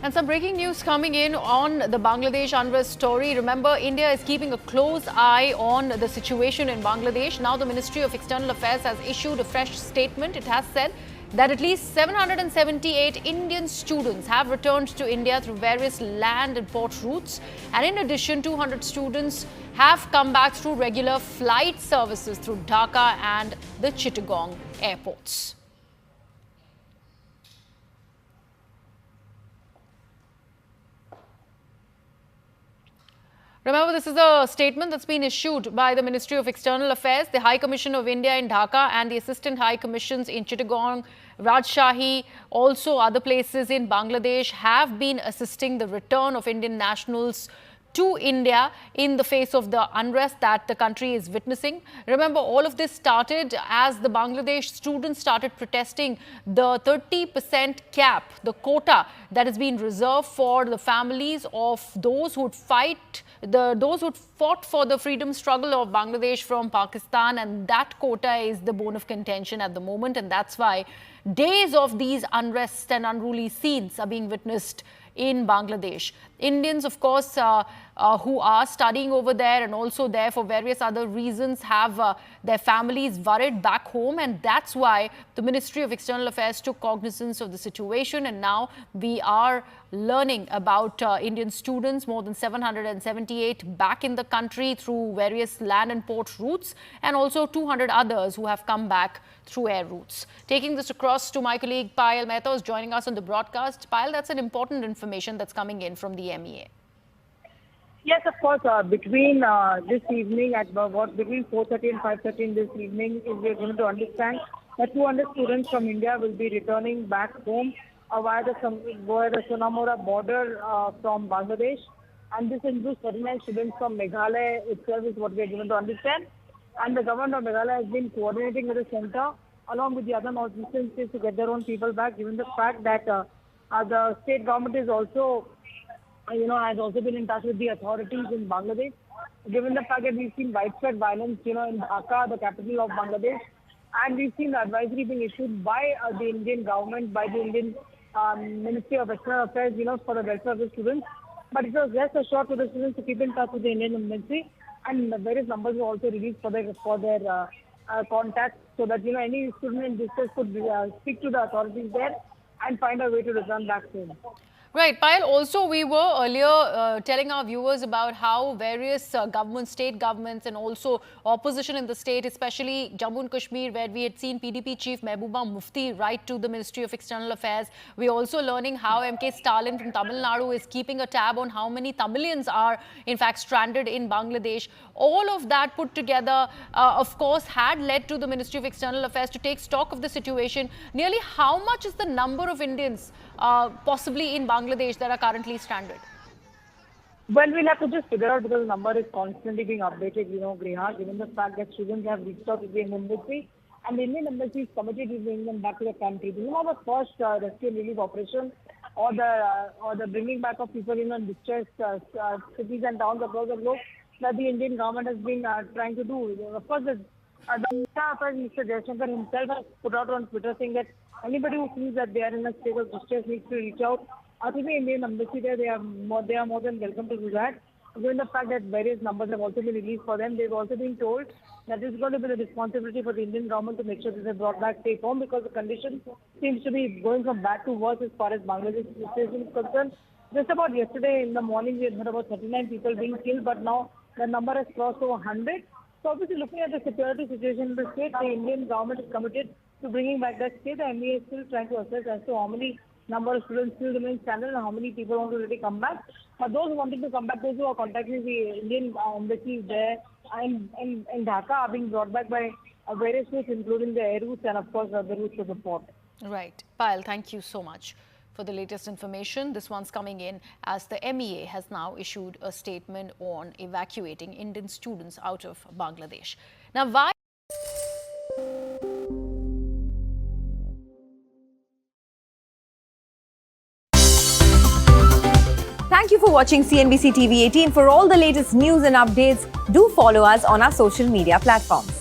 And some breaking news coming in on the Bangladesh unrest story. Remember, India is keeping a close eye on the situation in Bangladesh. Now the Ministry of External Affairs has issued a fresh statement. It has said that at least 778 Indian students have returned to India through various land and port routes. And in addition, 200 students have come back through regular flight services through Dhaka and the Chittagong airports. Remember, this is a statement that's been issued by the Ministry of External Affairs, the High Commission of India in Dhaka and the Assistant High Commissions in Chittagong, Rajshahi, also other places in Bangladesh have been assisting the return of Indian nationals to India in the face of the unrest that the country is witnessing. Remember, all of this started as the Bangladesh students started protesting the 30% cap, the quota that has been reserved for the families of those who would those who fought for the freedom struggle of Bangladesh from Pakistan, and that quota is the bone of contention at the moment, and that's why days of these unrest and unruly scenes are being witnessed in Bangladesh. Indians, of course, who are studying over there and also there for various other reasons have their families worried back home, and that's why the Ministry of External Affairs took cognizance of the situation, and now we are learning about Indian students, more than 778 back in the country through various land and port routes, and also 200 others who have come back through air routes. Taking this across to my colleague Payal Mehta, who's joining us on the broadcast. Payal, that's an important information that's coming in from the MEA. Yes, of course. Between this evening at between 4:30 and 5:30 this evening, we are going to understand that 200 students from India will be returning back home via the Sonamora border from Bangladesh, and this includes 39 students from Meghalaya itself, is what we are given to understand. And the government of Meghalaya has been coordinating with the centre along with the other northeastern states to get their own people back, given the fact that the state government is also has also been in touch with the authorities in Bangladesh, given the fact that we've seen widespread violence, in Dhaka, the capital of Bangladesh, and we've seen the advisory being issued by the Indian government, by the Indian Ministry of External Affairs, for the welfare of the students. But it was rest assured to the students to keep in touch with the Indian Ministry, and various numbers were also released for their contacts, so that any student in distress could speak to the authorities there and find a way to return back home. Right, Payal, also we were earlier telling our viewers about how various governments, state governments and also opposition in the state, especially Jammu and Kashmir, where we had seen PDP chief Mehbooba Mufti write to the Ministry of External Affairs. We're also learning how M.K. Stalin from Tamil Nadu is keeping a tab on how many Tamilians are in fact stranded in Bangladesh. All of that put together, of course, had led to the Ministry of External Affairs to take stock of the situation. Nearly how much is the number of Indians possibly in Bangladesh that are currently stranded? Well, we'll have to just figure out, because the number is constantly being updated, Griha, given the fact that students have reached out to the Indian Embassy, and the Indian Embassy is committed to bringing them back to the country. This is not the first rescue and relief operation or the bringing back of people in distressed cities and towns across the globe that the Indian government has been trying to do. Of course, the Mr. Jaishankar himself has put out on Twitter saying that anybody who feels that they are in a state of distress needs to reach out. I think the Indian Embassy there, they are more than welcome to do that. Given the fact that various numbers have also been released for them, they've also been told that it's going to be the responsibility for the Indian government to make sure that they're brought back safe home, because the condition seems to be going from bad to worse as far as Bangladesh situation is concerned. Just about yesterday in the morning, we had heard about 39 people being killed, but now the number has crossed over 100. So obviously, looking at the security situation in the state, the Indian government is committed to bringing back that state. The MEA is still trying to assess as to how many number of students still remain stranded and how many people want to really come back. But those who wanted to come back, those who are contacting the Indian embassy there and Dhaka, are being brought back by various routes, including the air routes and of course the routes to the port. Right. Payal, thank you so much for the latest information. This one's coming in as the MEA has now issued a statement on evacuating Indian students out of Bangladesh. Now, why? Thank you for watching CNBC TV 18. For all the latest news and updates, do follow us on our social media platforms.